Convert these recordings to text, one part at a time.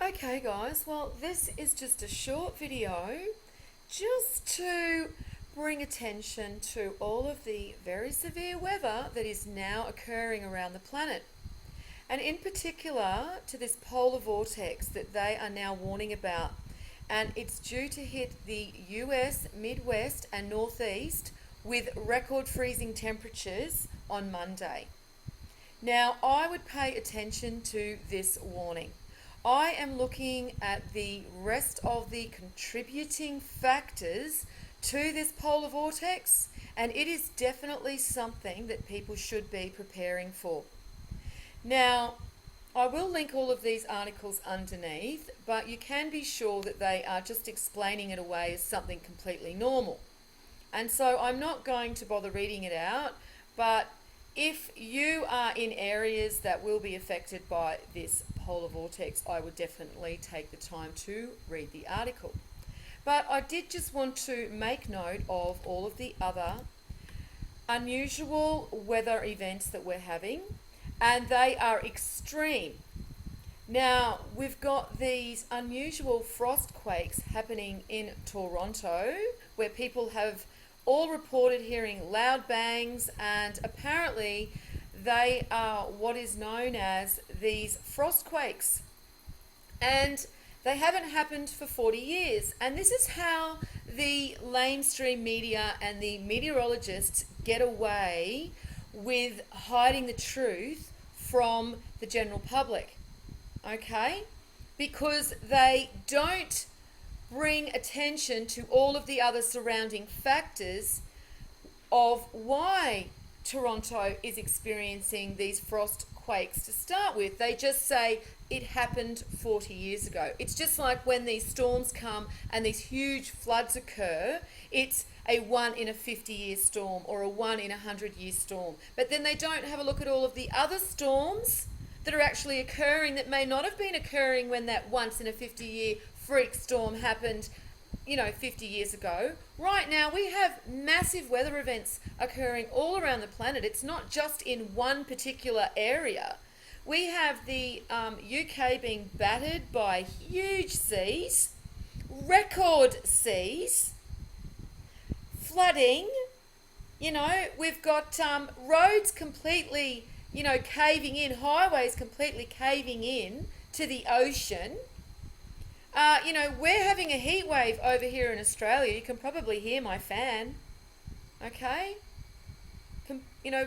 Okay guys, well this is just a short video just to bring attention to all of the very severe weather that is now occurring around the planet. And in particular to this polar vortex that they are now warning about. And it's due to hit the US, Midwest and Northeast with record freezing temperatures on Monday. Now, I would pay attention to this warning. I am looking at the rest of the contributing factors to this polar vortex, and it is definitely something that people should be preparing for. Now, I will link all of these articles underneath, but you can be sure that they are just explaining it away as something completely normal. And so I'm not going to bother reading it out, but if you are in areas that will be affected by this polar vortex, I would definitely take the time to read the article. But I did just want to make note of all of the other unusual weather events that we're having, and they are extreme. Now, we've got these unusual frost quakes happening in Toronto, where people have all reported hearing loud bangs, and apparently they are what is known as these frost quakes. And they haven't happened for 40 years. And this is how the lamestream media and the meteorologists get away with hiding the truth from the general public. Okay? Because they don't bring attention to all of the other surrounding factors of why Toronto is experiencing these frost quakes to start with. They just say it happened 40 years ago. It's just like when these storms come and these huge floods occur, it's a 1 in a 50-year storm or a 1 in a 100-year storm. But then they don't have a look at all of the other storms that are actually occurring that may not have been occurring when that once in a 50-year freak storm happened, 50 years ago. Right now we have massive weather events occurring all around the planet. It's not just in one particular area. We have the UK being battered by huge seas, record seas, flooding. We've got roads completely, caving in, highways completely caving in to the ocean. We're having a heat wave over here in Australia. You can probably hear my fan. Okay?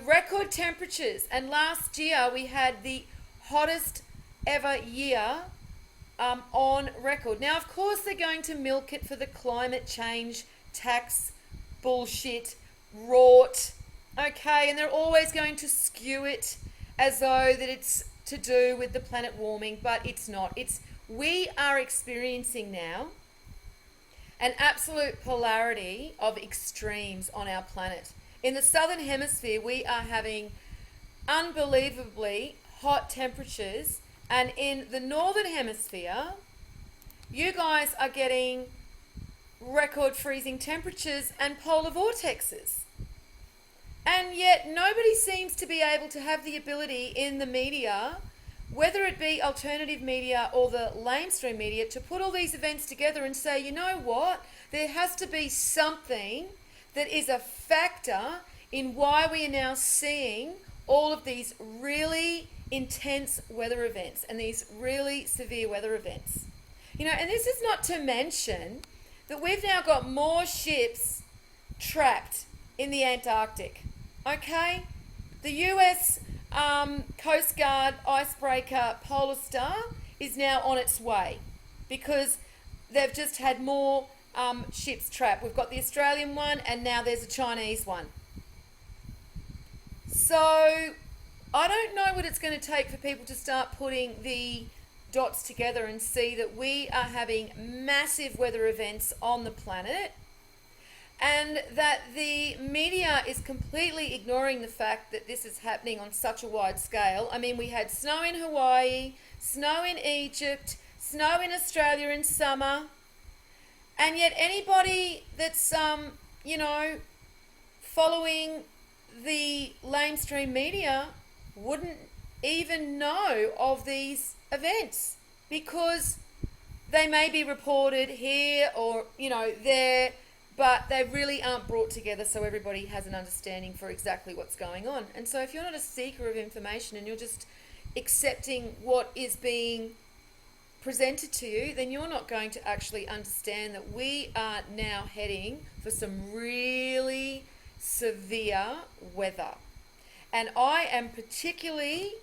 Record temperatures. And last year we had the hottest ever year on record. Now, of course, they're going to milk it for the climate change tax bullshit rort. Okay? And they're always going to skew it as though that it's to do with the planet warming, but it's not. We are experiencing now an absolute polarity of extremes on our planet. In the southern hemisphere, we are having unbelievably hot temperatures, and in the northern hemisphere, you guys are getting record freezing temperatures and polar vortexes. And yet nobody seems to be able to have the ability in the media, whether it be alternative media or the lamestream media, to put all these events together and say, you know what, there has to be something that is a factor in why we are now seeing all of these really intense weather events and these really severe weather events. And this is not to mention that we've now got more ships trapped in the Antarctic. Okay? The US Coast Guard icebreaker Polar Star is now on its way because they've just had more ships trapped. We've got the Australian one and now there's a Chinese one. So I don't know what it's going to take for people to start putting the dots together and see that we are having massive weather events on the planet, and that the media is completely ignoring the fact that this is happening on such a wide scale. I mean, we had snow in Hawaii, snow in Egypt, snow in Australia in summer, and yet anybody that's, following the lamestream media wouldn't even know of these events because they may be reported here or, there, but they really aren't brought together so everybody has an understanding for exactly what's going on. And so if you're not a seeker of information and you're just accepting what is being presented to you, then you're not going to actually understand that we are now heading for some really severe weather. And I am particularly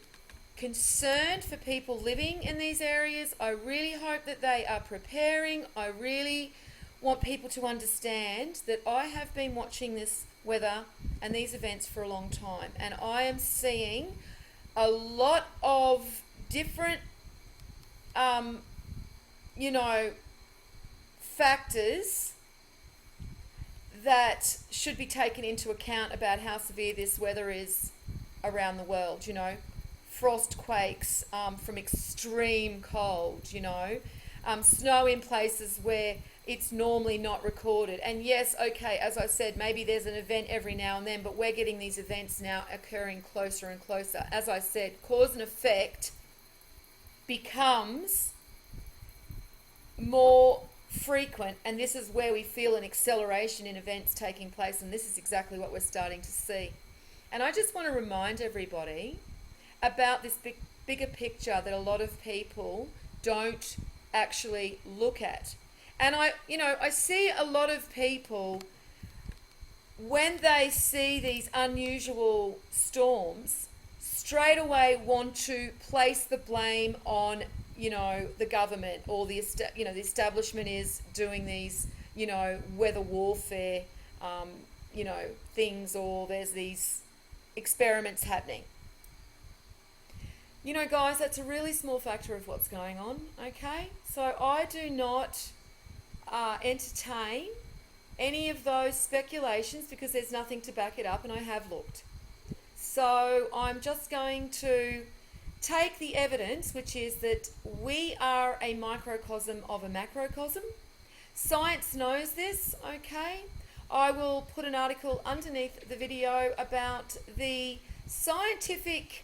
concerned for people living in these areas. I really hope that they are preparing. I really want people to understand that I have been watching this weather and these events for a long time, and I am seeing a lot of different factors that should be taken into account about how severe this weather is around the world. Frost quakes from extreme cold, snow in places where it's normally not recorded. And yes, okay, as I said, maybe there's an event every now and then, but we're getting these events now occurring closer and closer. As I said, cause and effect becomes more frequent, and this is where we feel an acceleration in events taking place, and this is exactly what we're starting to see. And I just want to remind everybody about this bigger picture that a lot of people don't actually look at. And I see a lot of people, when they see these unusual storms, straight away want to place the blame on the government, or the establishment is doing these weather warfare things, or there's these experiments happening. Guys, that's a really small factor of what's going on. Okay, so I do not entertain any of those speculations because there's nothing to back it up, and I have looked. So I'm just going to take the evidence, which is that we are a microcosm of a macrocosm. Science knows this, okay? I will put an article underneath the video about the scientific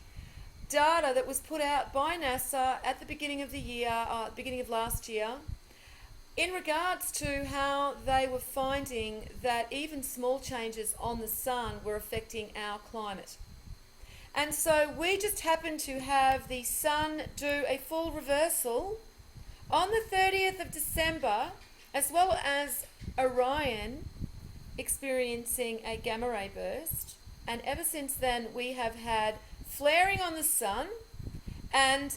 data that was put out by NASA at the beginning of the year, beginning of last year, in regards to how they were finding that even small changes on the sun were affecting our climate. And so we just happened to have the sun do a full reversal on the 30th of December, as well as Orion experiencing a gamma ray burst. And ever since then, we have had flaring on the sun and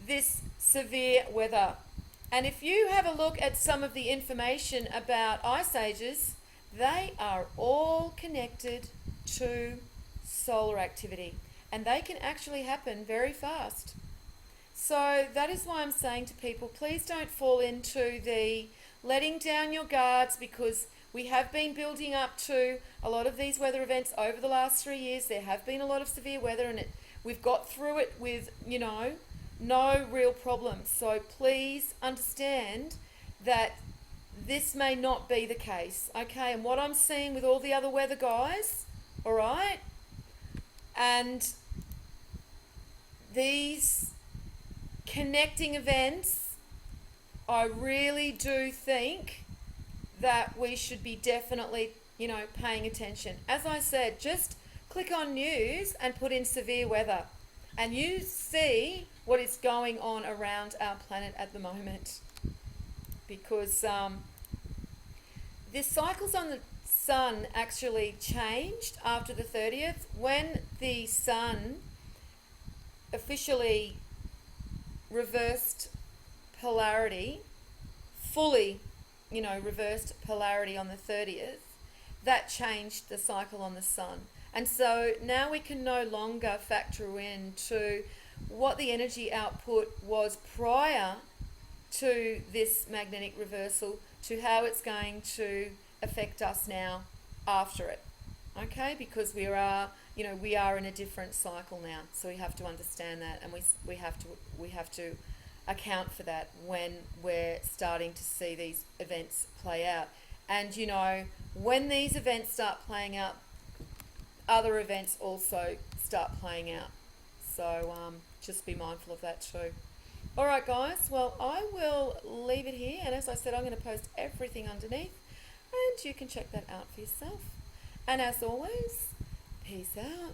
this severe weather. And if you have a look at some of the information about ice ages, they are all connected to solar activity, and they can actually happen very fast. So that is why I'm saying to people, please don't fall into the letting down your guards, because we have been building up to a lot of these weather events over the last 3 years. There have been a lot of severe weather, and we've got through it with, no real problems. So please understand that this may not be the case, okay? And what I'm seeing with all the other weather guys, all right, and these connecting events, I really do think that we should be definitely, paying attention. As I said, just click on news and put in severe weather, and you see what is going on around our planet at the moment. Because the cycles on the sun actually changed after the 30th, when the sun officially reversed polarity, fully, reversed polarity on the 30th. That changed the cycle on the sun. And so now we can no longer factor in to what the energy output was prior to this magnetic reversal to how it's going to affect us now after it. Okay, because we are in a different cycle now, so we have to understand that, and we have to account for that when we're starting to see these events play out. And when these events start playing out, other events also start playing out. So just be mindful of that too. All right, guys. Well, I will leave it here. And as I said, I'm going to post everything underneath. And you can check that out for yourself. And as always, peace out.